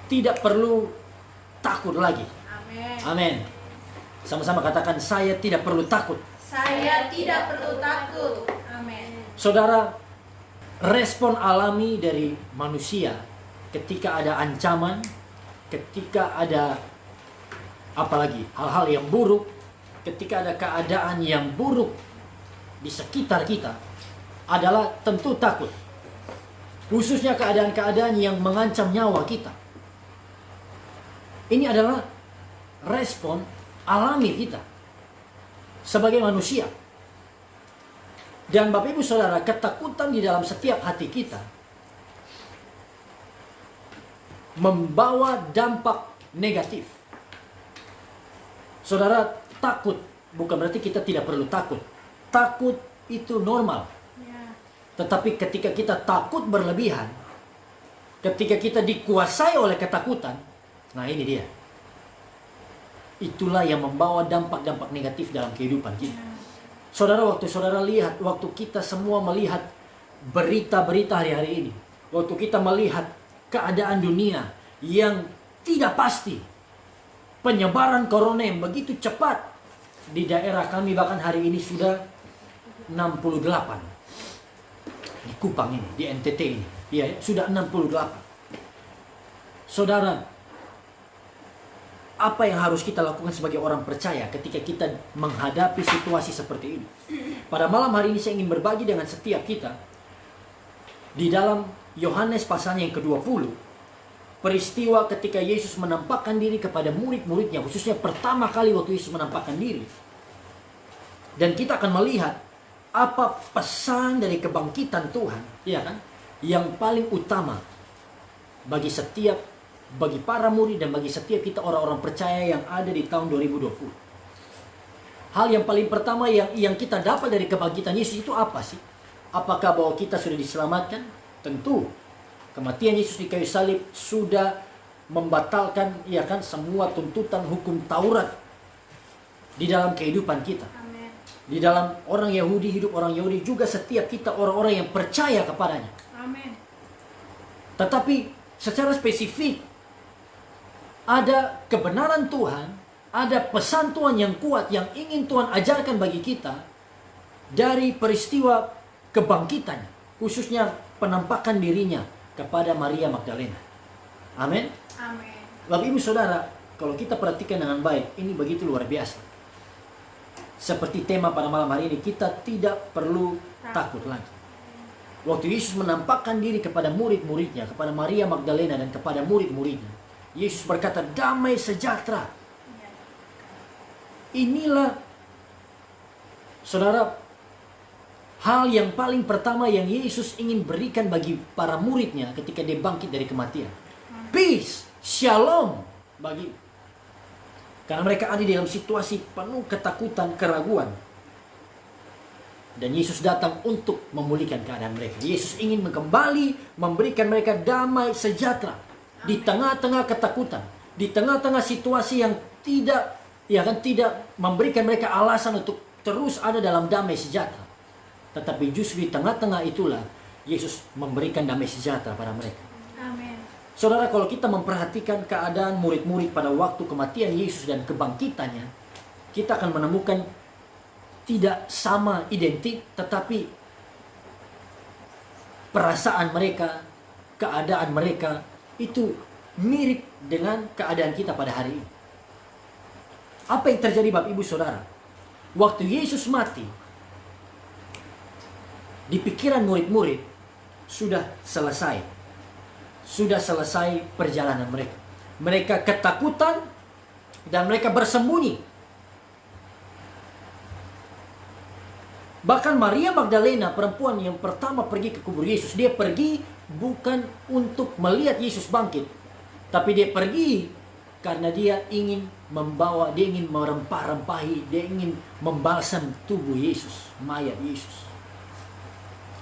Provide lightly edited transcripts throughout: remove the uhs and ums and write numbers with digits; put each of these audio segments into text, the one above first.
tidak perlu takut lagi. Amin. Amin. Sama-sama katakan, saya tidak perlu takut. Saya tidak perlu takut. Amin. Saudara, respon alami dari manusia ketika ada ancaman, ketika ada apalagi hal-hal yang buruk, ketika ada keadaan yang buruk di sekitar kita, adalah tentu takut. Khususnya keadaan-keadaan yang mengancam nyawa kita. Ini adalah respon alami kita sebagai manusia. Dan Bapak Ibu Saudara, ketakutan di dalam setiap hati kita membawa dampak negatif. Saudara, takut bukan berarti kita tidak perlu takut. Takut itu normal. Ya. Tetapi ketika kita takut berlebihan, ketika kita dikuasai oleh ketakutan, nah ini dia. Itulah yang membawa dampak-dampak negatif dalam kehidupan kita. Saudara, waktu saudara lihat, waktu kita semua melihat berita-berita hari-hari ini, waktu kita melihat keadaan dunia yang tidak pasti, penyebaran corona yang begitu cepat di daerah kami, bahkan hari ini sudah 68 di Kupang ini, di NTT ini, ya sudah 68. Saudara, apa yang harus kita lakukan sebagai orang percaya ketika kita menghadapi situasi seperti ini? Pada malam hari ini saya ingin berbagi dengan setiap kita di dalam Yohanes pasal yang ke-20, peristiwa ketika Yesus menampakkan diri kepada murid-muridnya, khususnya pertama kali waktu Yesus menampakkan diri. Dan kita akan melihat apa pesan dari kebangkitan Tuhan, ya kan? Yang paling utama bagi para murid dan bagi setiap kita orang-orang percaya yang ada di tahun 2020. Hal yang paling pertama yang kita dapat dari kebangkitan Yesus itu apa sih? Apakah bahwa kita sudah diselamatkan? Tentu. Kematian Yesus di kayu salib sudah membatalkan, ya kan, semua tuntutan hukum Taurat di dalam kehidupan kita. Amin. Di dalam orang Yahudi, hidup orang Yahudi, juga setiap kita orang-orang yang percaya kepadanya. Amin. Tetapi secara spesifik ada kebenaran Tuhan, ada pesan Tuhan yang kuat yang ingin Tuhan ajarkan bagi kita dari peristiwa kebangkitannya, khususnya penampakan dirinya kepada Maria Magdalena. Amin. Amin. Bapak Ibu Saudara, kalau kita perhatikan dengan baik, ini begitu luar biasa. Seperti tema pada malam hari ini, kita tidak perlu takut lagi. Waktu Yesus menampakkan diri kepada murid-muridnya, kepada Maria Magdalena dan kepada murid-muridnya, Yesus berkata, damai sejahtera. Inilah, saudara, hal yang paling pertama yang Yesus ingin berikan bagi para muridnya ketika dia bangkit dari kematian. Peace, shalom bagi. Karena mereka ada di dalam situasi penuh ketakutan, keraguan. Dan Yesus datang untuk memulihkan keadaan mereka. Yesus ingin kembali memberikan mereka damai sejahtera. Di tengah-tengah ketakutan. Di tengah-tengah situasi yang tidak memberikan mereka alasan untuk terus ada dalam damai sejahtera. Tetapi justru di tengah-tengah itulah Yesus memberikan damai sejahtera pada mereka. Amin. Saudara, kalau kita memperhatikan keadaan murid-murid pada waktu kematian Yesus dan kebangkitannya, kita akan menemukan tidak sama identik, tetapi perasaan mereka, keadaan mereka itu mirip dengan keadaan kita pada hari ini. Apa yang terjadi Bapak Ibu Saudara? Waktu Yesus mati, di pikiran murid-murid sudah selesai. Sudah selesai perjalanan mereka. Mereka ketakutan dan mereka bersembunyi. Bahkan Maria Magdalena, perempuan yang pertama pergi ke kubur Yesus, dia pergi bukan untuk melihat Yesus bangkit, tapi dia pergi karena dia ingin merempah-rempahi, dia ingin membalsam tubuh Yesus, mayat Yesus.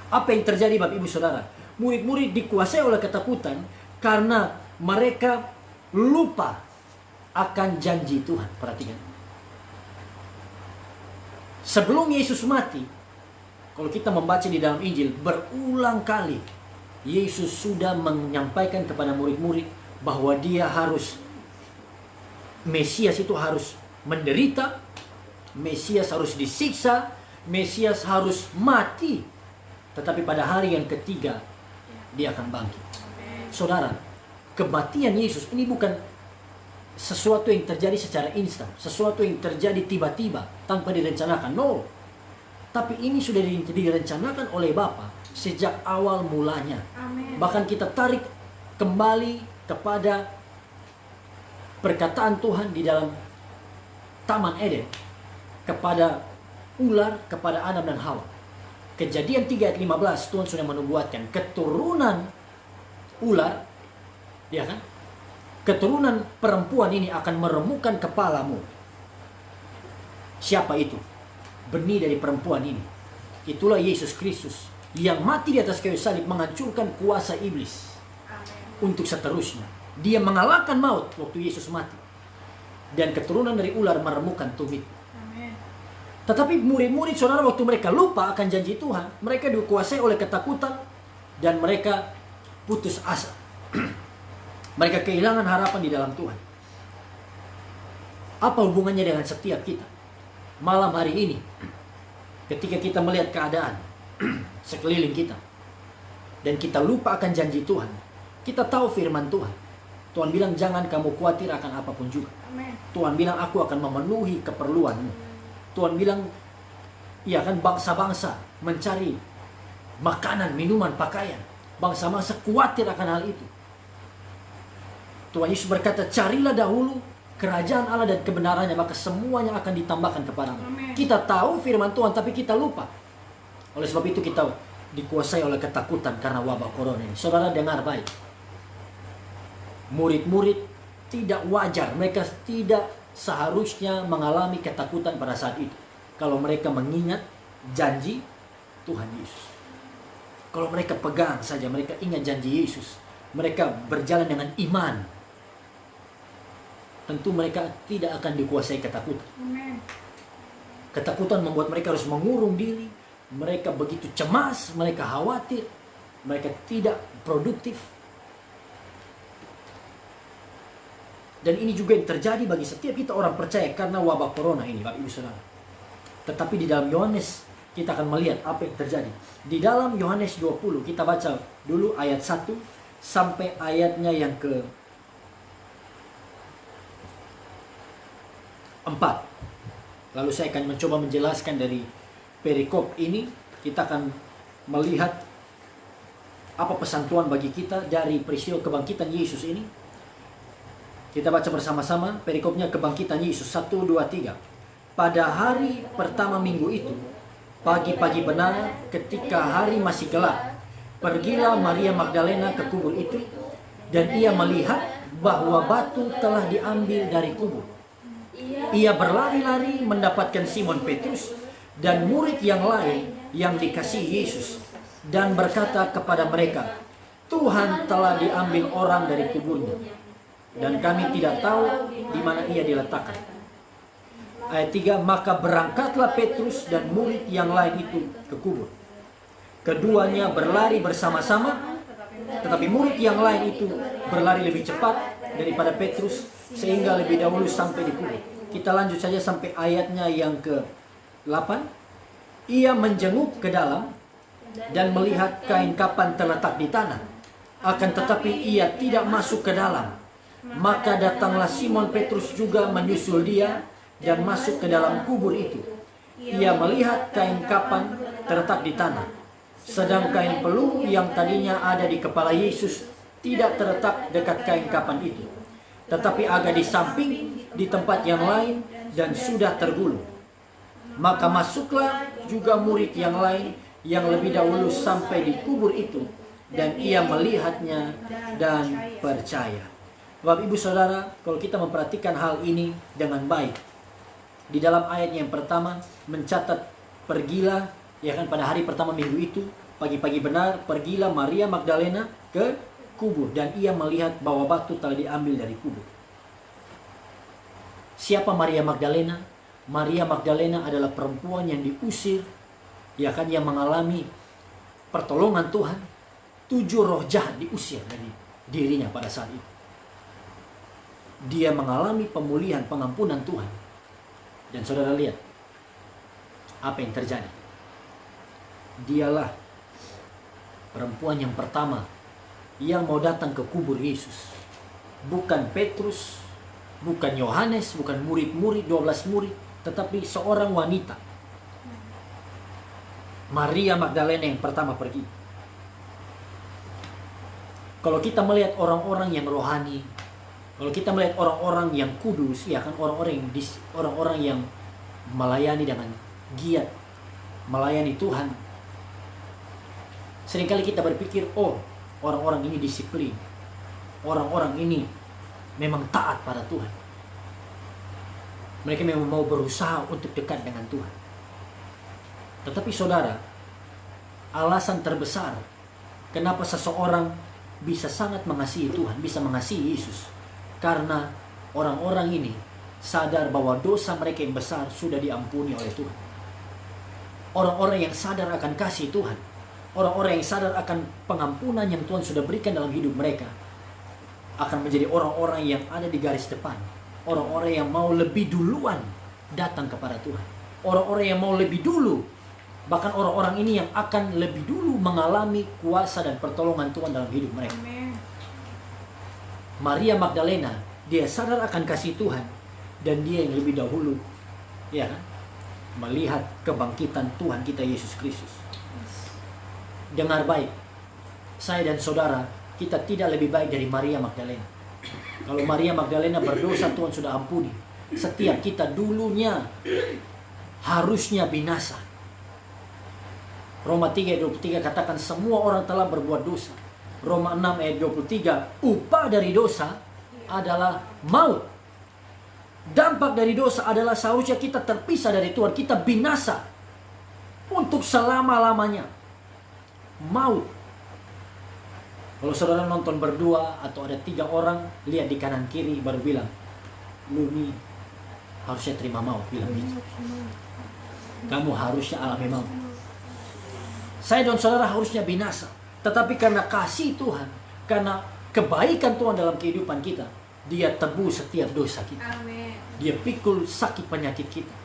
Apa yang terjadi Bapak Ibu Saudara? Murid-murid dikuasai oleh ketakutan karena mereka lupa akan janji Tuhan. Perhatikan. Sebelum Yesus mati, kalau kita membaca di dalam Injil, berulang kali Yesus sudah menyampaikan kepada murid-murid bahwa dia harus, Mesias itu harus menderita, Mesias harus disiksa, Mesias harus mati. Tetapi pada hari yang ketiga dia akan bangkit. Saudara, kematian Yesus ini bukan sesuatu yang terjadi secara instan, sesuatu yang terjadi tiba-tiba tanpa direncanakan. No. Tapi ini sudah direncanakan oleh Bapa sejak awal mulanya. Amin. Bahkan kita tarik kembali kepada perkataan Tuhan di dalam Taman Eden kepada ular, kepada Adam dan Hawa. Kejadian 3 ayat 15, Tuhan sudah menubuatkan keturunan ular, ya kan? Keturunan perempuan ini akan meremukkan kepalamu. Siapa itu? Benih dari perempuan ini. Itulah Yesus Kristus yang mati di atas kayu salib menghancurkan kuasa iblis. Amin. Untuk seterusnya dia mengalahkan maut waktu Yesus mati. Dan keturunan dari ular meremukkan tumit. Amin. Tetapi murid-murid saudara waktu mereka lupa akan janji Tuhan, mereka dikuasai oleh ketakutan dan mereka putus asa. Mereka kehilangan harapan di dalam Tuhan. Apa hubungannya dengan setiap kita? Malam hari ini, ketika kita melihat keadaan sekeliling kita dan kita lupa akan janji Tuhan, kita tahu firman Tuhan. Tuhan bilang jangan kamu khawatir akan apapun juga. Amin. Tuhan bilang aku akan memenuhi keperluanmu. Tuhan bilang, ya kan, bangsa-bangsa mencari makanan, minuman, pakaian. Bangsa-bangsa khawatir akan hal itu. Tuhan Yesus berkata, carilah dahulu kerajaan Allah dan kebenarannya, maka semuanya akan ditambahkan kepadamu. Amin. Kita tahu firman Tuhan, tapi kita lupa. Oleh sebab itu kita dikuasai oleh ketakutan karena wabah corona ini. Saudara dengar baik. Murid-murid tidak wajar, mereka tidak seharusnya mengalami ketakutan pada saat itu. Kalau mereka mengingat janji Tuhan Yesus. Kalau mereka pegang saja, mereka ingat janji Yesus. Mereka berjalan dengan iman. Tentu mereka tidak akan dikuasai ketakutan. Amin. Ketakutan membuat mereka harus mengurung diri. Mereka begitu cemas, mereka khawatir. Mereka tidak produktif. Dan ini juga yang terjadi bagi setiap kita orang percaya karena wabah corona ini, Bapak Ibu Saudara. Tetapi di dalam Yohanes kita akan melihat apa yang terjadi. Di dalam Yohanes 20 kita baca dulu ayat 1 sampai ayatnya yang ke 4. Lalu saya akan mencoba menjelaskan dari perikop ini. Kita akan melihat apa pesan Tuhan bagi kita dari peristiwa kebangkitan Yesus ini. Kita baca bersama-sama perikopnya, kebangkitan Yesus 1, 2, 3. Pada hari pertama minggu itu, pagi-pagi benar ketika hari masih gelap, pergilah Maria Magdalena ke kubur itu dan ia melihat bahwa batu telah diambil dari kubur. Ia berlari-lari mendapatkan Simon Petrus dan murid yang lain yang dikasihi Yesus dan berkata kepada mereka, Tuhan telah diambil orang dari kuburnya dan kami tidak tahu di mana ia diletakkan. Ayat 3, maka berangkatlah Petrus dan murid yang lain itu ke kubur. Keduanya berlari bersama-sama, tetapi murid yang lain itu berlari lebih cepat daripada Petrus sehingga lebih dahulu sampai di kubur. Kita lanjut saja sampai ayatnya yang ke-8. Ia menjenguk ke dalam dan melihat kain kapan terletak di tanah. Akan tetapi ia tidak masuk ke dalam. Maka datanglah Simon Petrus juga menyusul dia dan masuk ke dalam kubur itu. Ia melihat kain kapan terletak di tanah, sedang kain peluh yang tadinya ada di kepala Yesus tidak terletak dekat kain kapan itu, tetapi agak di samping di tempat yang lain dan sudah tergulung. Maka masuklah juga murid yang lain yang lebih dahulu sampai di kubur itu, dan ia melihatnya dan percaya. Bapak Ibu Saudara, kalau kita memperhatikan hal ini dengan baik, di dalam ayat yang pertama mencatat pergilah, ya kan, pada hari pertama minggu itu, pagi-pagi benar, pergilah Maria Magdalena ke kubur dan ia melihat bahwa batu telah diambil dari kubur. Siapa Maria Magdalena? Maria Magdalena adalah perempuan yang diusir, ya kan, yang mengalami pertolongan Tuhan. 7 roh jahat diusir dari dirinya pada saat itu. dia mengalami pemulihan, pengampunan Tuhan. Dan saudara lihat apa yang terjadi. Dialah perempuan yang pertama yang mau datang ke kubur Yesus. Bukan Petrus, bukan Yohanes, bukan murid-murid, 12 murid, tetapi seorang wanita, Maria Magdalena, yang pertama pergi. Kalau kita melihat orang-orang yang rohani, kalau kita melihat orang-orang yang kudus, ya kan, orang-orang yang melayani dengan giat, melayani Tuhan, seringkali kita berpikir, oh, orang-orang ini disiplin, orang-orang ini memang taat pada Tuhan, mereka memang mau berusaha untuk dekat dengan Tuhan. Tetapi saudara, alasan terbesar kenapa seseorang bisa sangat mengasihi Tuhan, bisa mengasihi Yesus, karena orang-orang ini sadar bahwa dosa mereka yang besar sudah diampuni oleh Tuhan. Orang-orang yang sadar akan kasih Tuhan, orang-orang yang sadar akan pengampunan yang Tuhan sudah berikan dalam hidup mereka, akan menjadi orang-orang yang ada di garis depan. Orang-orang yang mau lebih duluan datang kepada Tuhan. Orang-orang yang mau lebih dulu, bahkan orang-orang ini yang akan lebih dulu mengalami kuasa dan pertolongan Tuhan dalam hidup mereka. Amin. Maria Magdalena, dia sadar akan kasih Tuhan, dan dia yang lebih dahulu, ya kan, melihat kebangkitan Tuhan kita Yesus Kristus. Dengar baik, saya dan saudara, kita tidak lebih baik dari Maria Magdalena. Kalau Maria Magdalena berdosa, Tuhan sudah ampuni. Setiap kita dulunya harusnya binasa. Roma 3 ayat 23 katakan semua orang telah berbuat dosa. Roma 6 ayat 23, upah dari dosa adalah maut. Dampak dari dosa adalah seharusnya kita terpisah dari Tuhan, kita binasa untuk selama-lamanya. Maut. Kalau saudara nonton berdua atau ada 3 orang, lihat di kanan kiri baru bilang, lu nih harusnya terima maut, bilang gitu. Kamu harusnya alami maut. Saya dan saudara harusnya binasa, tetapi karena kasih Tuhan, karena kebaikan Tuhan dalam kehidupan kita, Dia tebus setiap dosa kita. Amin. Dia pikul sakit penyakit kita.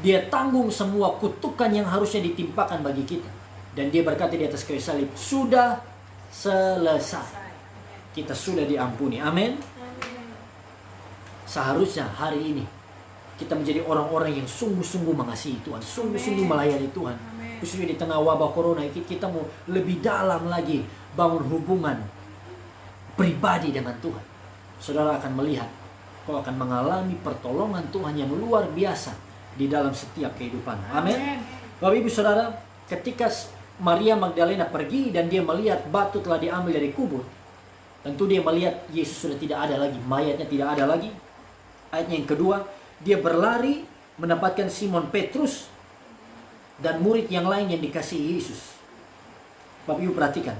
Dia tanggung semua kutukan yang harusnya ditimpakan bagi kita. Dan Dia berkata di atas kayu salib, sudah selesai. Kita sudah diampuni. Amin. Seharusnya hari ini kita menjadi orang-orang yang sungguh-sungguh mengasihi Tuhan, sungguh-sungguh melayani Tuhan. Khususnya di tengah wabah corona, kita mau lebih dalam lagi bangun hubungan pribadi dengan Tuhan. Saudara akan melihat, kau akan mengalami pertolongan Tuhan yang luar biasa di dalam setiap kehidupan. Amin. Bapak Ibu Saudara, ketika Maria Magdalena pergi dan dia melihat batu telah diambil dari kubur, tentu dia melihat Yesus sudah tidak ada lagi, mayatnya tidak ada lagi. Ayatnya yang kedua, dia berlari mendapatkan Simon Petrus dan murid yang lain yang dikasihi Yesus. Bapak Ibu perhatikan,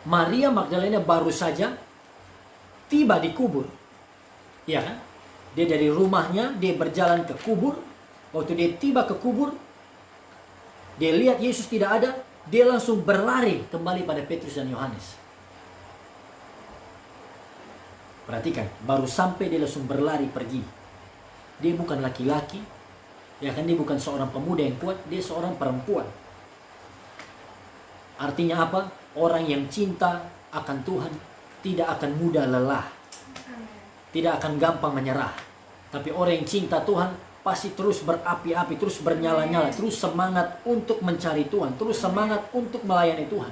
Maria Magdalena baru saja tiba di kubur, ya kan? Dia dari rumahnya, dia berjalan ke kubur. Waktu dia tiba ke kubur, dia lihat Yesus tidak ada, dia langsung berlari kembali pada Petrus dan Yohanes. Perhatikan, baru sampai dia langsung berlari pergi. Dia bukan laki-laki, ya kan, dia bukan seorang pemuda yang kuat, dia seorang perempuan. Artinya apa? Orang yang cinta akan Tuhan tidak akan mudah lelah, tidak akan gampang menyerah. Tapi orang yang cinta Tuhan pasti terus berapi-api, terus bernyala-nyala, terus semangat untuk mencari Tuhan, terus semangat untuk melayani Tuhan.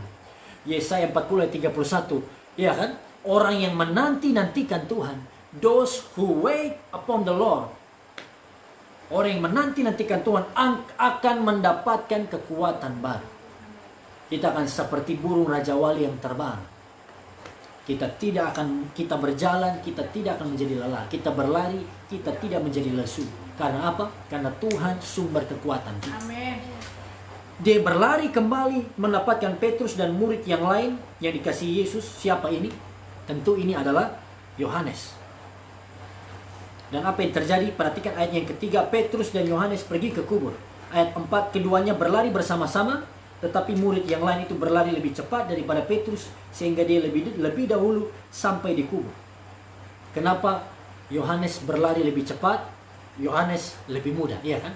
Yesaya 40 ayat 31, ya kan? Orang yang menanti-nantikan Tuhan, those who wait upon the Lord, orang yang menanti-nantikan Tuhan akan mendapatkan kekuatan baru. Kita akan seperti burung Raja Wali yang terbang. Kita berjalan, kita tidak akan menjadi lelah. Kita berlari, kita tidak menjadi lesu. Karena apa? Karena Tuhan sumber kekuatan kita. Amin. Dia berlari kembali mendapatkan Petrus dan murid yang lain yang dikasihi Yesus. Siapa ini? Tentu ini adalah Yohanes. Dan apa yang terjadi? Perhatikan ayat yang ketiga, Petrus dan Yohanes pergi ke kubur. Ayat 4, keduanya berlari bersama-sama, tetapi murid yang lain itu berlari lebih cepat daripada Petrus, sehingga dia lebih dahulu sampai di kubur. Kenapa Yohanes berlari lebih cepat, Yohanes lebih muda, iya kan?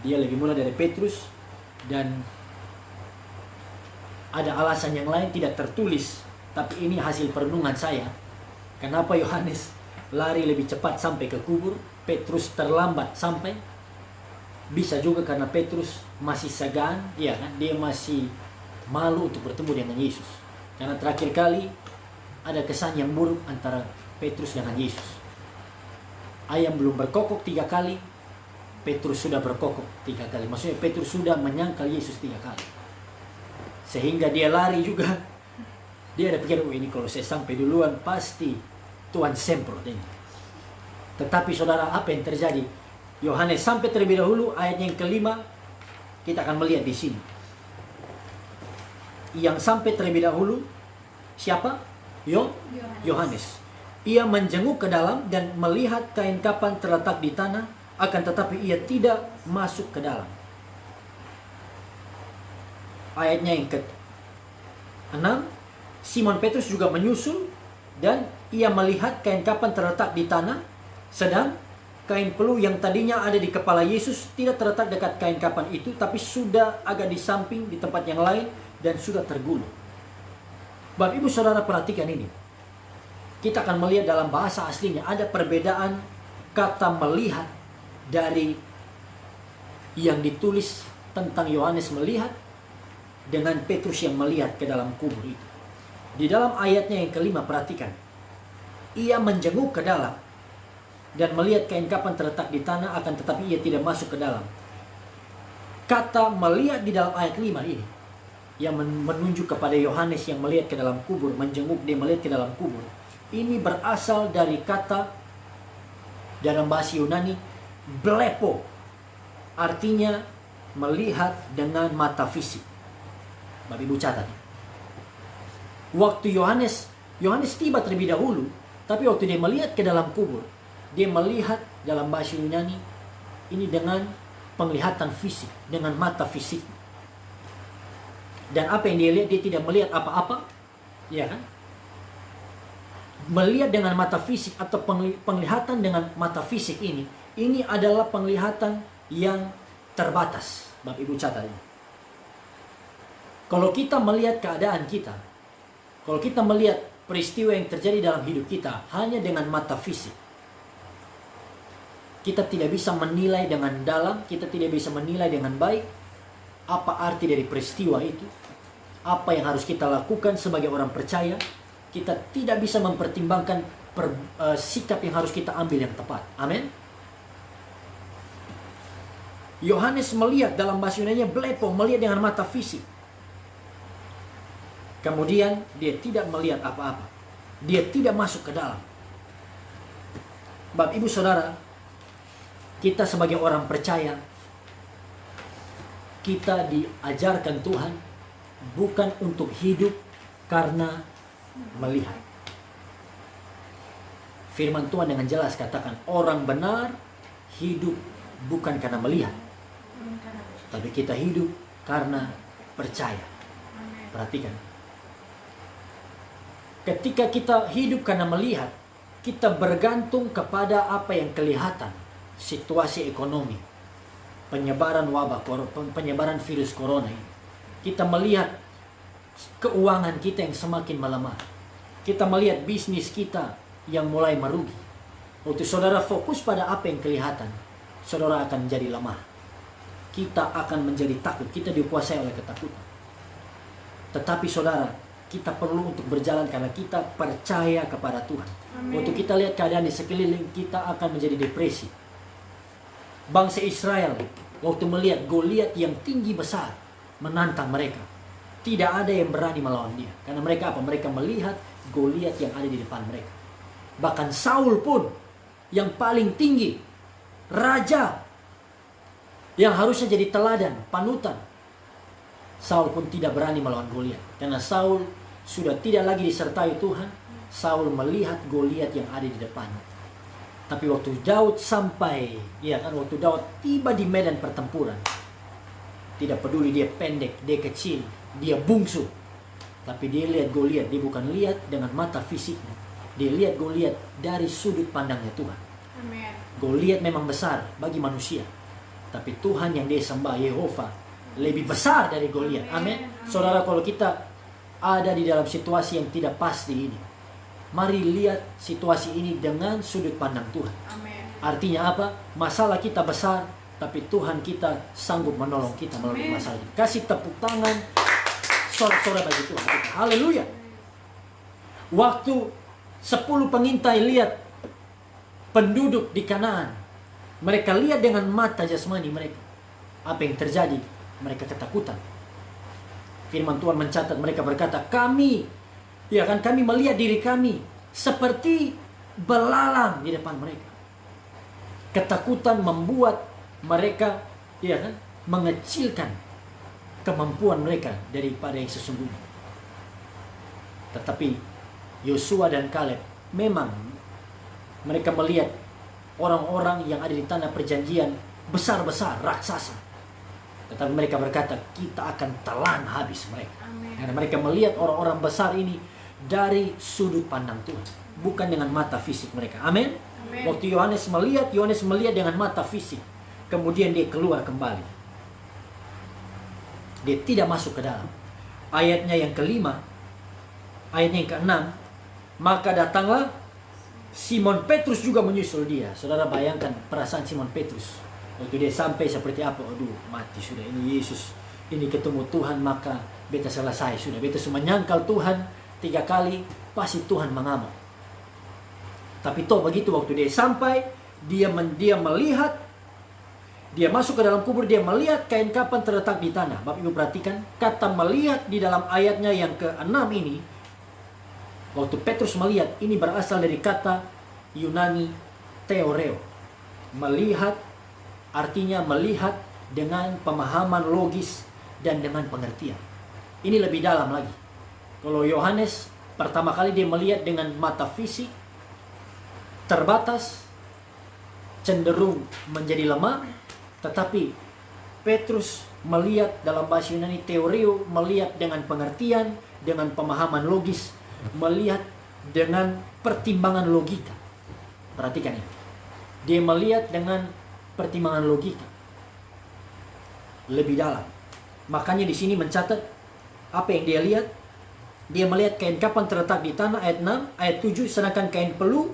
Dia lebih muda dari Petrus, dan ada alasan yang lain tidak tertulis, tapi ini hasil perenungan saya. Kenapa Yohanes lari lebih cepat sampai ke kubur, Petrus terlambat sampai? Bisa juga karena Petrus masih segan, iya kan? Dia masih malu untuk bertemu dengan Yesus. Karena terakhir kali ada kesan yang buruk antara Petrus dengan Yesus. Ayam belum berkokok 3 kali, Petrus sudah berkokok 3 kali. Maksudnya Petrus sudah menyangkal Yesus 3 kali. Sehingga dia lari juga. Dia ada pikir, oh ini kalau saya sampai duluan pasti Tuhan semprot ini. Tetapi saudara, apa yang terjadi? Yohanes sampai terlebih dahulu, ayatnya yang kelima, kita akan melihat di sini. Yang sampai terlebih dahulu, siapa? Yohanes. Ia menjenguk ke dalam dan melihat kain kapan terletak di tanah, akan tetapi ia tidak masuk ke dalam. Ayatnya yang ke-6, Simon Petrus juga menyusul dan ia melihat kain kapan terletak di tanah, sedang kain peluh yang tadinya ada di kepala Yesus tidak terletak dekat kain kapan itu, tapi sudah agak di samping di tempat yang lain dan sudah tergulung. Bapak Ibu Saudara, perhatikan ini. Kita akan melihat dalam bahasa aslinya ada perbedaan kata melihat dari yang ditulis tentang Yohanes melihat dengan Petrus yang melihat ke dalam kubur itu. Di dalam ayatnya yang kelima, perhatikan. Ia menjenguk ke dalam dan melihat kain kapan terletak di tanah, akan tetapi ia tidak masuk ke dalam. Kata melihat di dalam ayat 5 ini yang menunjuk kepada Yohanes yang melihat ke dalam kubur, menjenguk, dia melihat ke dalam kubur. Ini berasal dari kata dalam bahasa Yunani blepo, artinya melihat dengan mata fisik. Bapak Ibu catat. Waktu Yohanes tiba terlebih dahulu, tapi waktu dia melihat ke dalam kubur, dia melihat dalam bahasa Yunani ini dengan penglihatan fisik, dengan mata fisik. Dan apa yang dia lihat, dia tidak melihat apa-apa, ya kan? Melihat dengan mata fisik atau penglihatan dengan mata fisik ini adalah penglihatan yang terbatas. Bapak Ibu catat ini. Kalau kita melihat keadaan kita, kalau kita melihat peristiwa yang terjadi dalam hidup kita hanya dengan mata fisik, kita tidak bisa menilai dengan dalam, kita tidak bisa menilai dengan baik apa arti dari peristiwa itu, apa yang harus kita lakukan sebagai orang percaya. Kita tidak bisa mempertimbangkan sikap yang harus kita ambil yang tepat. Amin. Yohanes melihat dalam bahasa Yunani blepo, melihat dengan mata fisik. Kemudian dia tidak melihat apa-apa. Dia tidak masuk ke dalam. Bapak Ibu Saudara, kita sebagai orang percaya, kita diajarkan Tuhan bukan untuk hidup karena melihat. Firman Tuhan dengan jelas katakan, orang benar hidup bukan karena melihat, tapi kita hidup karena percaya. Perhatikan. Ketika kita hidup karena melihat, kita bergantung kepada apa yang kelihatan. Situasi ekonomi, penyebaran wabah, penyebaran virus corona ini. Kita melihat keuangan kita yang semakin melemah. Kita melihat bisnis kita yang mulai merugi. Waktu saudara fokus pada apa yang kelihatan, saudara akan menjadi lemah. Kita akan menjadi takut. Kita dikuasai oleh ketakutan. Tetapi saudara, kita perlu untuk berjalan karena kita percaya kepada Tuhan. Amin. Waktu kita lihat keadaan di sekeliling, kita akan menjadi depresi. Bangsa Israel waktu melihat Goliat yang tinggi besar menantang mereka, tidak ada yang berani melawan dia. Karena mereka apa? Mereka melihat Goliat yang ada di depan mereka. Bahkan Saul pun yang paling tinggi, raja yang harusnya jadi teladan, panutan, Saul pun tidak berani melawan Goliat. Karena Saul sudah tidak lagi disertai Tuhan. Saul melihat Goliat yang ada di depannya. Tapi waktu Daud sampai, ya kan, waktu Daud tiba di medan pertempuran, tidak peduli dia pendek, dia kecil, dia bungsu, tapi dia lihat Goliat. Dia bukan lihat dengan mata fisiknya, dia lihat Goliat dari sudut pandangnya Tuhan. Amin. Goliat memang besar bagi manusia, tapi Tuhan yang dia sembah, Yehova, lebih besar dari Goliat. Amin. Saudara, kalau kita ada di dalam situasi yang tidak pasti ini, mari lihat situasi ini dengan sudut pandang Tuhan. Amin. Artinya apa? Masalah kita besar, tapi Tuhan kita sanggup menolong kita melalui masalah ini. Kasih tepuk tangan sorak-sorak bagi Tuhan. Haleluya. Waktu 10 pengintai lihat penduduk di Kanaan, mereka lihat dengan mata jasmani mereka. Apa yang terjadi? Mereka ketakutan. Firman Tuhan mencatat, mereka berkata, kami melihat diri kami seperti belalang di depan mereka. Ketakutan membuat mereka mengecilkan kemampuan mereka daripada yang sesungguhnya. Tetapi Yosua dan Kaleb memang mereka melihat orang-orang yang ada di tanah perjanjian besar-besar, raksasa. Tetapi mereka berkata, kita akan telan habis mereka. Amin. Karena mereka melihat orang-orang besar ini dari sudut pandang Tuhan, bukan dengan mata fisik mereka. Amin. Amin. Waktu Yohanes melihat dengan mata fisik. Kemudian dia keluar kembali. Dia tidak masuk ke dalam. Ayatnya yang kelima, ayatnya yang keenam, maka datanglah Simon Petrus juga menyusul dia. Saudara bayangkan perasaan Simon Petrus. Waktu dia sampai seperti apa? Aduh, mati sudah ini Yesus. Ini ketemu Tuhan, maka beta selesai sudah. Beta cuma nyangkal Tuhan 3 kali, pasti Tuhan mengamuk. Tapi toh begitu waktu dia sampai, dia melihat, dia masuk ke dalam kubur, dia melihat kain kapan terletak di tanah. Bapak Ibu perhatikan, kata melihat di dalam ayatnya yang ke-6 ini, waktu Petrus melihat, ini berasal dari kata Yunani theoreo. Melihat artinya melihat dengan pemahaman logis dan dengan pengertian. Ini lebih dalam lagi. Kalau Yohanes pertama kali dia melihat dengan mata fisik, terbatas, cenderung menjadi lemah. Tetapi Petrus melihat dalam bahasa Yunani theoreo, melihat dengan pengertian, dengan pemahaman logis, melihat dengan pertimbangan logika. Perhatikan ini. Dia melihat dengan pertimbangan logika lebih dalam. Makanya di sini mencatat apa yang dia lihat. Dia melihat kain kapan terletak di tanah, ayat 6, ayat 7, sedangkan kain peluh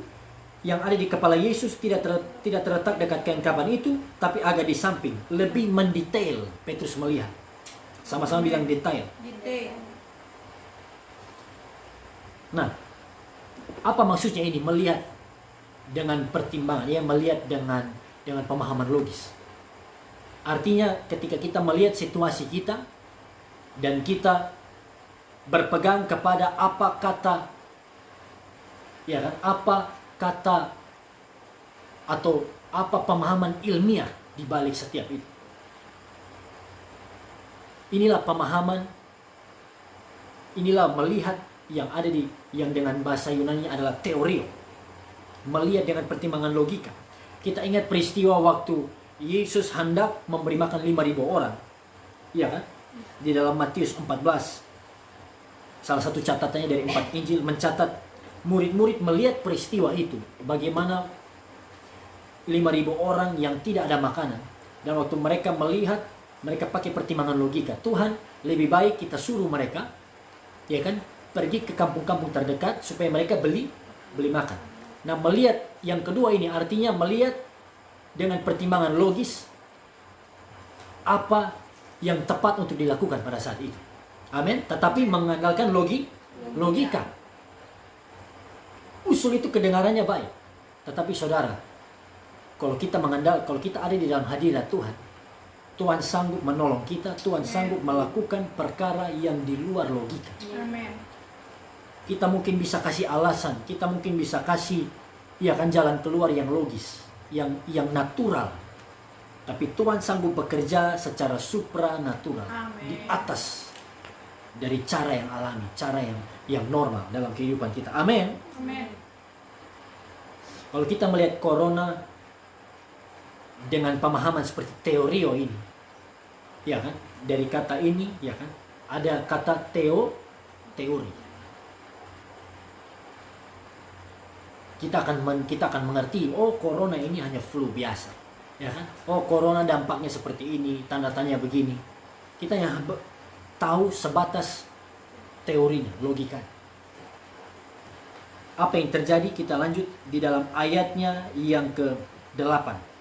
yang ada di kepala Yesus tidak terletak dekat kain kapan itu, tapi agak di samping. Lebih mendetail Petrus melihat. Sama-sama bilang detail. Detail. Nah, apa maksudnya ini? Melihat dengan pertimbangan, ya, melihat dengan pemahaman logis. Artinya ketika kita melihat situasi kita dan kita berpegang kepada apa kata atau apa pemahaman ilmiah di balik setiap itu. Inilah pemahaman, inilah melihat yang ada yang dengan bahasa Yunani adalah teorio. Melihat dengan pertimbangan logika. Kita ingat peristiwa waktu Yesus hendak memberi makan 5.000 orang. Iya kan? Di dalam Matius 14. Salah satu catatannya dari 4 Injil mencatat murid-murid melihat peristiwa itu. Bagaimana 5.000 orang yang tidak ada makanan. Dan waktu mereka melihat, mereka pakai pertimbangan logika. Tuhan, lebih baik kita suruh mereka, ya kan, pergi ke kampung-kampung terdekat supaya mereka beli makan. Nah, melihat yang kedua ini artinya melihat dengan pertimbangan logis apa yang tepat untuk dilakukan pada saat itu. Amin. Tetapi mengandalkan logika. Usul itu kedengarannya baik. Tetapi saudara, kalau kita ada di dalam hadirat Tuhan, Tuhan sanggup menolong kita, Tuhan sanggup melakukan perkara yang di luar logika. Amin. Kita mungkin bisa kasih alasan, kita mungkin bisa kasih jalan keluar yang logis, yang natural. Tapi Tuhan sanggup bekerja secara supranatural. Amin. Di atas dari cara yang alami, cara yang normal dalam kehidupan kita. Amin. Amin. Kalau kita melihat corona dengan pemahaman seperti teorio ini, ya kan? Dari kata ini, ya kan? Ada kata teori. kita akan mengerti, oh corona ini hanya flu biasa, ya kan? Oh corona dampaknya seperti ini, tanda-tandanya begini. Kita yang tahu sebatas teorinya, logika. Apa yang terjadi? Kita lanjut di dalam ayatnya yang ke-8.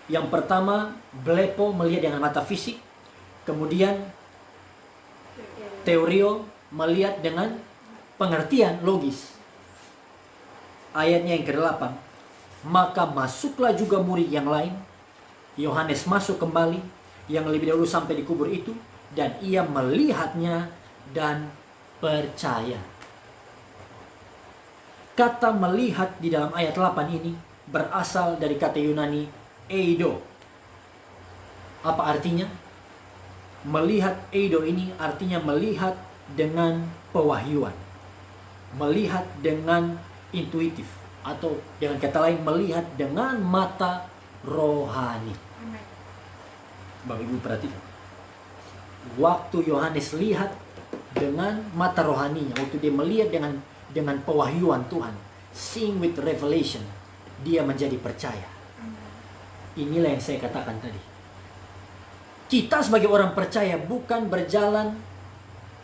Yang pertama, blepo melihat dengan mata fisik, kemudian teorio melihat dengan pengertian logis. Ayatnya yang ke-8, maka masuklah juga murid yang lain. Yohanes masuk kembali, yang lebih dahulu sampai di kubur itu, dan ia melihatnya dan percaya. Kata melihat di dalam ayat 8 ini berasal dari kata Yunani eido. Apa artinya? Melihat eido ini artinya melihat dengan pewahyuan, melihat dengan intuitif, atau dengan kata lain melihat dengan mata rohani. Amen. Bapak Ibu perhatikan, waktu Yohanes lihat dengan mata rohaninya, waktu dia melihat dengan pewahyuan Tuhan, seeing with revelation, dia menjadi percaya. Inilah yang saya katakan tadi. Kita sebagai orang percaya bukan berjalan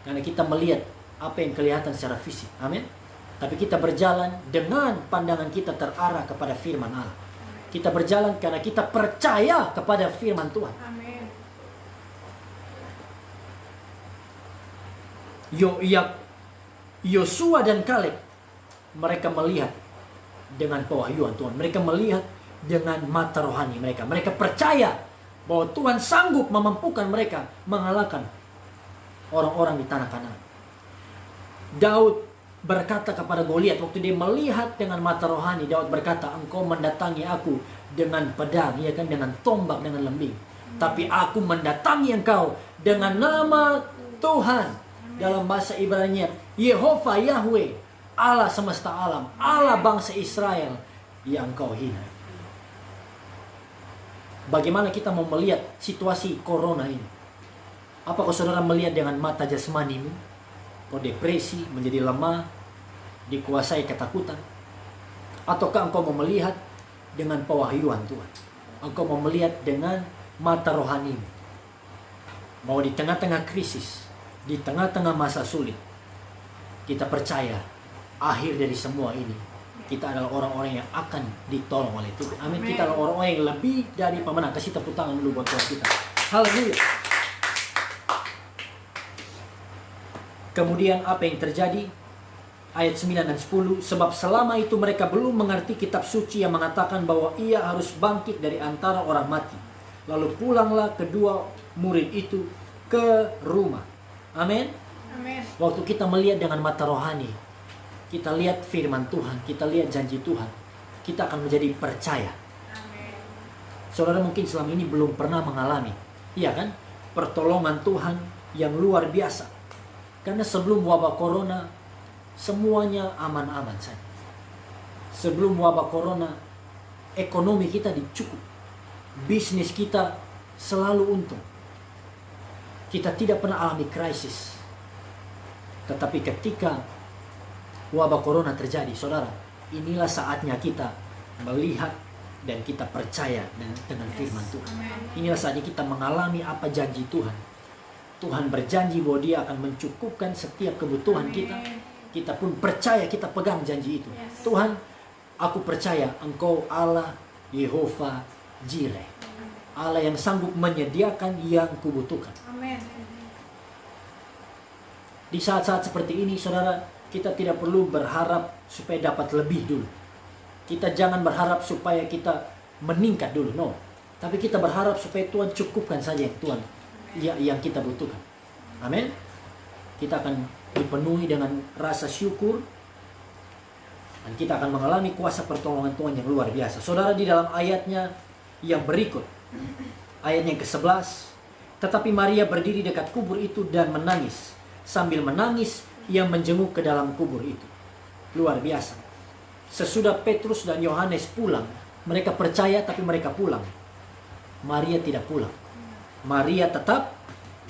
karena kita melihat apa yang kelihatan secara fisik. Amin. Tapi kita berjalan dengan pandangan kita terarah kepada firman Allah. Kita berjalan karena kita percaya kepada firman Tuhan. Amin. Yosua dan Kaleb, mereka melihat dengan pewahyuan Tuhan. Mereka melihat dengan mata rohani mereka. Mereka percaya bahwa Tuhan sanggup memampukan mereka mengalahkan orang-orang di tanah Kanaan. Daud berkata kepada Goliat waktu dia melihat dengan mata rohani, Daud berkata, engkau mendatangi aku dengan pedang, ya kan, dengan tombak, dengan lembing. Tapi aku mendatangi engkau dengan nama Tuhan. Dalam bahasa Ibrani, Yehova Yahweh, Allah semesta alam, Allah bangsa Israel yang engkau hina. Bagaimana kita mau melihat situasi corona ini? Apakah saudara melihat dengan mata jasmanimu? Kau depresi, menjadi lemah, dikuasai ketakutan? Ataukah engkau mau melihat dengan pewahyuan Tuhan? Engkau mau melihat dengan mata rohanimu? Mau di tengah-tengah krisis, di tengah-tengah masa sulit, kita percaya akhir dari semua ini, kita adalah orang-orang yang akan ditolong oleh Tuhan. Amin. Kita adalah orang-orang yang lebih dari pemenang. Kasih tepuk tangan dulu buat Tuhan kita. Haleluya. Kemudian apa yang terjadi? Ayat 9 dan 10. Sebab selama itu mereka belum mengerti kitab suci yang mengatakan bahwa ia harus bangkit dari antara orang mati. Lalu pulanglah kedua murid itu ke rumah. Amin. Amin. Waktu kita melihat dengan mata rohani, kita lihat firman Tuhan, kita lihat janji Tuhan, kita akan menjadi percaya. Amin. Saudara mungkin selama ini belum pernah mengalami, iya kan, pertolongan Tuhan yang luar biasa. Karena sebelum wabah corona, semuanya aman-aman saja. Sebelum wabah corona, ekonomi kita dicukup. Bisnis kita selalu untung. Kita tidak pernah alami krisis. Tetapi ketika wabah corona terjadi, saudara, inilah saatnya kita melihat dan kita percaya dengan firman Tuhan. Inilah saatnya kita mengalami apa janji Tuhan. Tuhan berjanji bahwa Dia akan mencukupkan setiap kebutuhan kita. Kita pun percaya, kita pegang janji itu. Tuhan, aku percaya Engkau Allah Yehova Jireh, Allah yang sanggup menyediakan yang kubutuhkan. Amin. Di saat-saat seperti ini, saudara, kita tidak perlu berharap supaya dapat lebih dulu. Kita jangan berharap supaya kita meningkat dulu, no. Tapi kita berharap supaya Tuhan cukupkan saja yang kita butuhkan. Amin. Kita akan dipenuhi dengan rasa syukur dan kita akan mengalami kuasa pertolongan Tuhan yang luar biasa. Saudara, di dalam ayatnya yang berikut, ayatnya yang ke-11, tetapi Maria berdiri dekat kubur itu dan menangis. Sambil menangis, ia menjenguk ke dalam kubur itu. Luar biasa. Sesudah Petrus dan Yohanes pulang, mereka percaya tapi mereka pulang. Maria tidak pulang. Maria tetap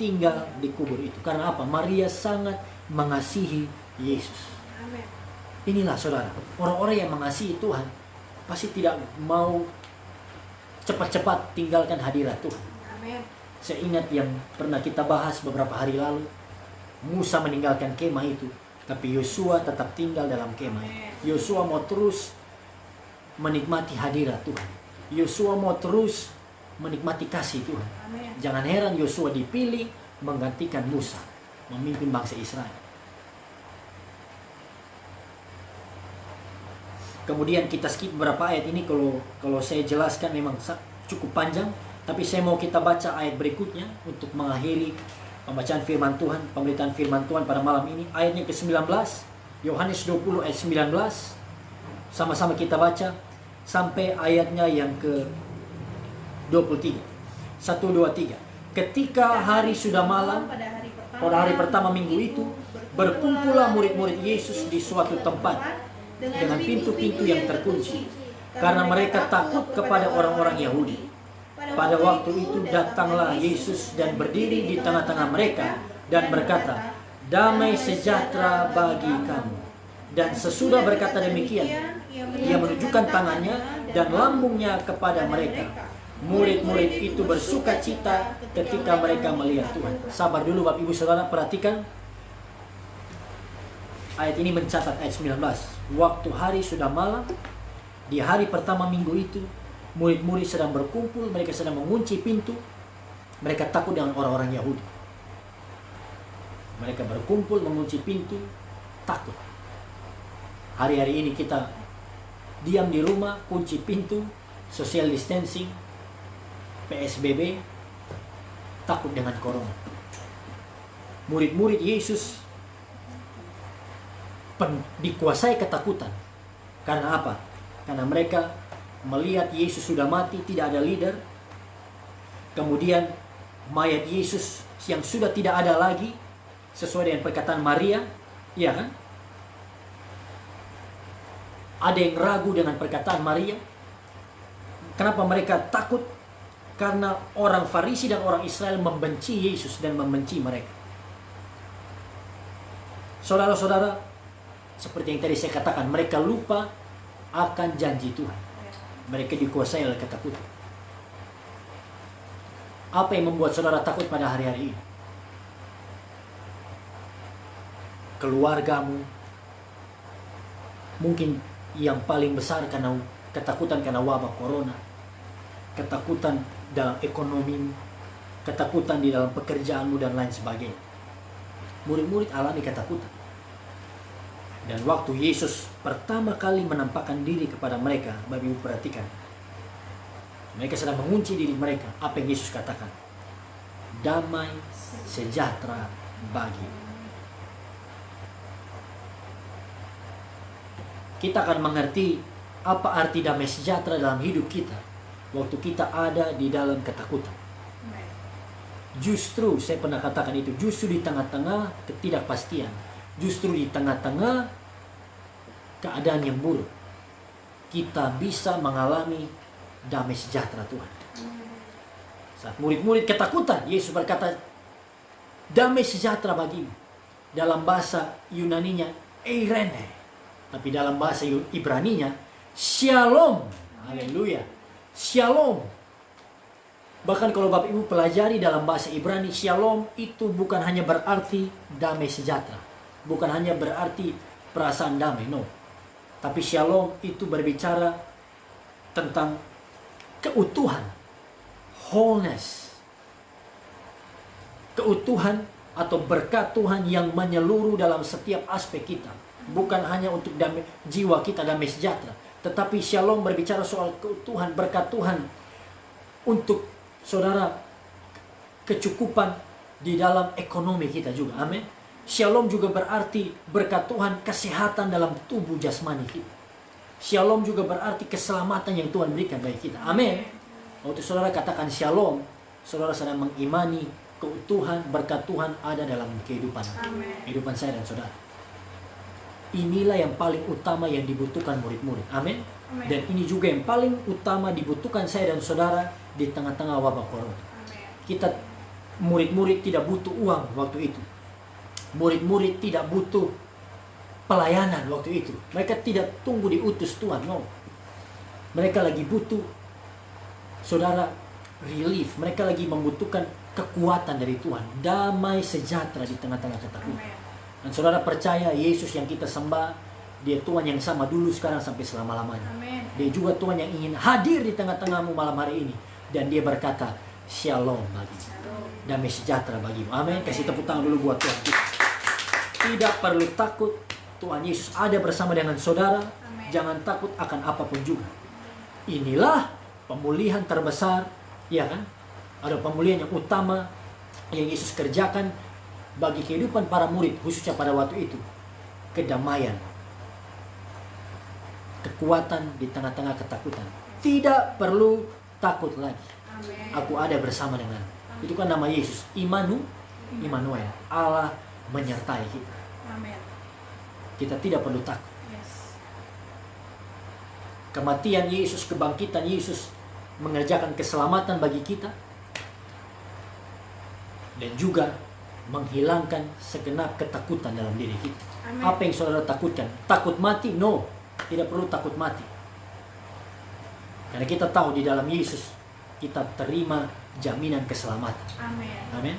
tinggal di kubur itu. Karena apa? Maria sangat mengasihi Yesus. Amin. Inilah saudara, orang-orang yang mengasihi Tuhan pasti tidak mau cepat-cepat tinggalkan hadirat Tuhan. Amin. Saya ingat yang pernah kita bahas beberapa hari lalu, Musa meninggalkan kemah itu, tapi Yosua tetap tinggal dalam kemah itu. Yosua mau terus menikmati hadirat Tuhan. Yosua mau terus menikmati kasih Tuhan. Amin. Jangan heran Yosua dipilih menggantikan Musa memimpin bangsa Israel. Kemudian kita skip beberapa ayat ini, kalau saya jelaskan memang cukup panjang, tapi saya mau kita baca ayat berikutnya untuk mengakhiri pembacaan firman Tuhan, pemberitaan firman Tuhan pada malam ini. Ayatnya ke-19, Yohanes 20 ayat 19. Sama-sama kita baca sampai ayatnya yang ke-23. 1, 2, 3. Ketika hari sudah malam, pada hari pertama minggu itu, berkumpullah murid-murid Yesus di suatu tempat dengan pintu-pintu yang terkunci, karena mereka takut kepada orang-orang Yahudi. Pada waktu itu datanglah Yesus dan berdiri di tengah-tengah mereka dan berkata, "Damai sejahtera bagi kamu." Dan sesudah berkata demikian, ia menunjukkan tangannya dan lambungnya kepada mereka. Murid-murid itu bersuka cita ketika mereka melihat Tuhan. Sabar dulu Bapak Ibu Saudara, perhatikan. Ayat ini mencatat ayat 19. Waktu hari sudah malam, di hari pertama minggu itu, murid-murid sedang berkumpul, mereka sedang mengunci pintu. Mereka takut dengan orang-orang Yahudi. Mereka berkumpul mengunci pintu, takut. Hari-hari ini kita diam di rumah, kunci pintu, social distancing, PSBB, takut dengan corona. Murid-murid Yesus dikuasai ketakutan. Karena apa? Karena mereka melihat Yesus sudah mati, tidak ada leader. Kemudian mayat Yesus yang sudah tidak ada lagi, sesuai dengan perkataan Maria, iya kan? Ada yang ragu dengan perkataan Maria. Kenapa mereka takut? Karena orang Farisi dan orang Israel membenci Yesus dan membenci mereka. Saudara-saudara, seperti yang tadi saya katakan, mereka lupa akan janji Tuhan. Mereka dikuasai oleh ketakutan. Apa yang membuat saudara takut pada hari-hari ini? Keluargamu. Mungkin yang paling besar karena ketakutan karena wabah corona. Ketakutan dalam ekonomimu. Ketakutan di dalam pekerjaanmu dan lain sebagainya. Murid-murid alami ketakutan. Dan waktu Yesus pertama kali menampakkan diri kepada mereka, Bapak Ibu perhatikan. Mereka sedang mengunci diri mereka. Apa yang Yesus katakan? Damai sejahtera bagi. Kita akan mengerti apa arti damai sejahtera dalam hidup kita waktu kita ada di dalam ketakutan. Justru, saya pernah katakan itu, justru di tengah-tengah ketidakpastian, justru di tengah-tengah keadaan yang buruk, kita bisa mengalami damai sejahtera Tuhan. Saat murid-murid ketakutan, Yesus berkata, damai sejahtera bagimu. Dalam bahasa Yunaninya, eirene. Tapi dalam bahasa Ibraninya, shalom. Haleluya. Shalom. Bahkan kalau Bapak Ibu pelajari dalam bahasa Ibrani, shalom itu bukan hanya berarti damai sejahtera. Bukan hanya berarti perasaan damai, no. Tapi shalom itu berbicara tentang keutuhan, wholeness. Keutuhan atau berkat Tuhan yang menyeluruh dalam setiap aspek kita. Bukan hanya untuk damai, jiwa kita damai sejahtera. Tetapi shalom berbicara soal keutuhan, berkat Tuhan. Untuk saudara, kecukupan di dalam ekonomi kita juga. Amin. Shalom juga berarti berkat Tuhan kesehatan dalam tubuh jasmani kita. Shalom juga berarti keselamatan yang Tuhan berikan bagi kita. Amin. Waktu saudara katakan shalom, saudara sedang mengimani keutuhan berkat Tuhan ada dalam kehidupan saya dan saudara. Inilah yang paling utama yang dibutuhkan murid-murid. Amin. Dan ini juga yang paling utama dibutuhkan saya dan saudara di tengah-tengah wabah corona. Kita murid-murid tidak butuh uang waktu itu. Murid-murid tidak butuh pelayanan waktu itu. Mereka tidak tunggu diutus Tuhan, no. Mereka lagi butuh, saudara, relief. Mereka lagi membutuhkan kekuatan dari Tuhan, damai sejahtera di tengah-tengah ketakutan. Amen. Dan saudara percaya Yesus yang kita sembah, Dia Tuhan yang sama dulu, sekarang, sampai selama-lamanya. Amen. Dia juga Tuhan yang ingin hadir di tengah-tengahmu malam hari ini. Dan Dia berkata, Shalom bagimu, damai sejahtera bagimu. Amin. Kasih tepuk tangan dulu buat Tuhan kita. Tidak perlu takut, Tuhan Yesus ada bersama dengan saudara. Amen. Jangan takut akan apapun juga. Inilah pemulihan terbesar, ya kan? Ada pemulihan yang utama yang Yesus kerjakan bagi kehidupan para murid, khususnya pada waktu itu. Kedamaian, kekuatan di tengah-tengah ketakutan. Tidak perlu takut lagi. Amen. Aku ada bersama dengan. Itu kan nama Yesus, Immanuel, Allah menyertai kita. Amen. Kita tidak perlu takut. Yes. Kematian Yesus, kebangkitan Yesus mengerjakan keselamatan bagi kita. Dan juga menghilangkan segenap ketakutan dalam diri kita. Amen. Apa yang saudara takutkan? Takut mati? No, tidak perlu takut mati. Karena kita tahu di dalam Yesus kita terima jaminan keselamatan. Amen. Amin.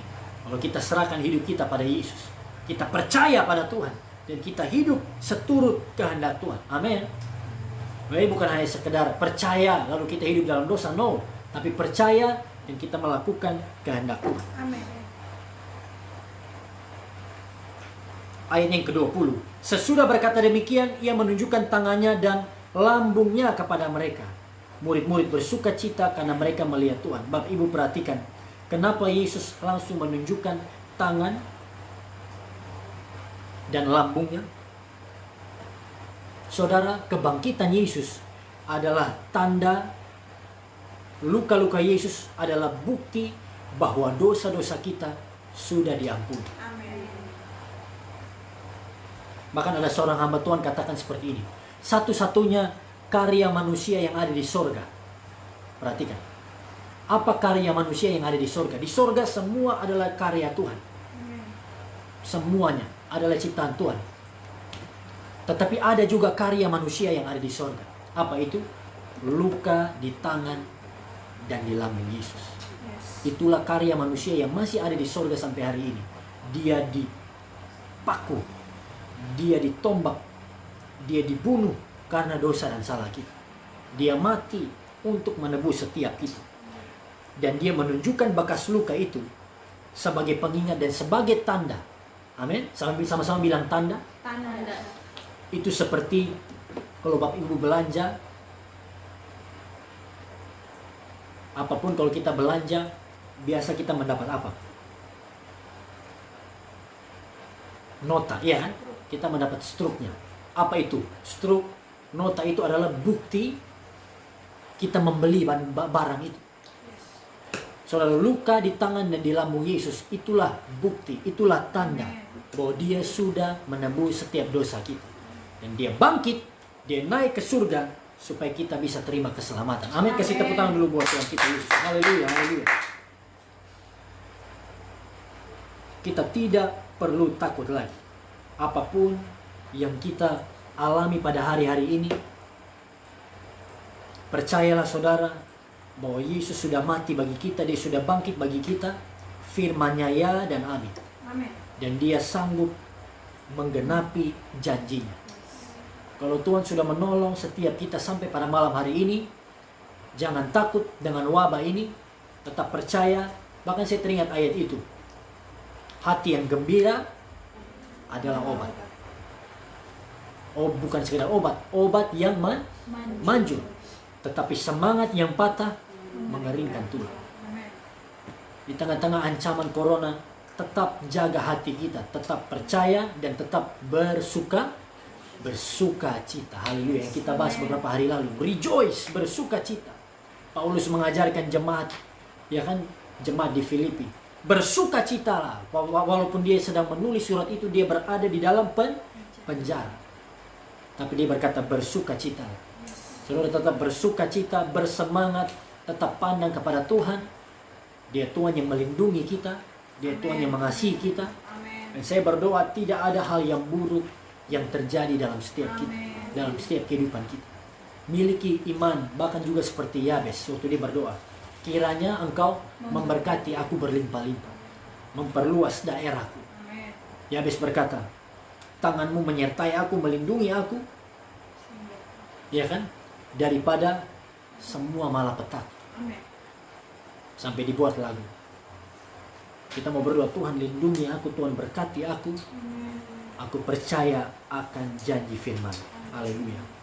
Kalau kita serahkan hidup kita pada Yesus, kita percaya pada Tuhan, dan kita hidup seturut kehendak Tuhan. Amin. Jadi bukan hanya sekedar percaya lalu kita hidup dalam dosa, no, tapi percaya dan kita melakukan kehendak Tuhan. Amen. Ayat yang ke-20. Sesudah berkata demikian, ia menunjukkan tangannya dan lambungnya kepada mereka. Murid-murid bersuka cita karena mereka melihat Tuhan. Bapak Ibu perhatikan, kenapa Yesus langsung menunjukkan tangan dan lambungnya? Saudara, kebangkitan Yesus adalah tanda, luka-luka Yesus adalah bukti bahwa dosa-dosa kita sudah diampuni. Amen. Bahkan ada seorang hamba Tuhan katakan seperti ini, satu-satunya karya manusia yang ada di sorga. Perhatikan, apa karya manusia yang ada di sorga? Di sorga semua adalah karya Tuhan. Amen. Semuanya adalah ciptaan Tuhan. Tetapi ada juga karya manusia yang ada di sorga. Apa itu? Luka di tangan dan di lambung Yesus. Yes. Itulah karya manusia yang masih ada di sorga sampai hari ini. Dia dipaku, dia ditombak, dia dibunuh karena dosa dan salah kita. Dia mati untuk menebus setiap kita. Dan dia menunjukkan bekas luka itu sebagai pengingat dan sebagai tanda. Amin. Sama-sama bilang tanda. Tanda. Itu seperti kalau Bapak Ibu belanja, apapun kalau kita belanja, biasa kita mendapat apa? Nota, ya kan? Kita mendapat struknya. Apa itu? Struk, nota itu adalah bukti kita membeli barang itu. Saudara, luka di tangan dan di lambung Yesus, itulah bukti, itulah tanda bahwa dia sudah menebus setiap dosa kita. Dan dia bangkit, dia naik ke surga supaya kita bisa terima keselamatan. Amin. Kasih tepuk tangan dulu buat Tuhan kita Yesus. Haleluya, haleluya. Kita tidak perlu takut lagi. Apapun yang kita alami pada hari-hari ini, percayalah saudara bahwa Yesus sudah mati bagi kita, dia sudah bangkit bagi kita. Firman-Nya ya dan amin. Amin. Dan dia sanggup menggenapi janjinya. Kalau Tuhan sudah menolong setiap kita sampai pada malam hari ini, jangan takut dengan wabah ini, tetap percaya. Bahkan saya teringat ayat itu, hati yang gembira adalah obat. Oh, bukan sekedar obat, obat yang manjur. Tetapi semangat yang patah mengeringkan tulang. Amen. Di tengah-tengah ancaman corona, tetap jaga hati kita, tetap percaya dan tetap bersuka cita. Haleluya. Yang kita bahas beberapa hari lalu, rejoice, bersuka cita. Paulus mengajarkan jemaat, ya kan, jemaat di Filipi, bersuka citalah. Walaupun dia sedang menulis surat itu, dia berada di dalam penjara, tapi dia berkata bersuka cita. Saudara tetap bersuka cita, bersemangat, tetap pandang kepada Tuhan. Dia Tuhan yang melindungi kita, dia Tuhan yang mengasihi kita. Amen. Dan saya berdoa tidak ada hal yang buruk yang terjadi dalam setiap kita, Amin. dalam setiap kehidupan kita. Miliki iman, bahkan juga seperti Yabes waktu dia berdoa. Kiranya Engkau memberkati aku berlimpah-limpah, memperluas daerahku. Amin. Yabes berkata, tanganmu menyertai aku, melindungi aku, ya kan, daripada semua malapetaka. Amin. Sampai dibuat lagu. Kita mau berdoa, Tuhan lindungi aku, Tuhan berkati aku. Amin. Aku percaya akan janji firman. Haleluya.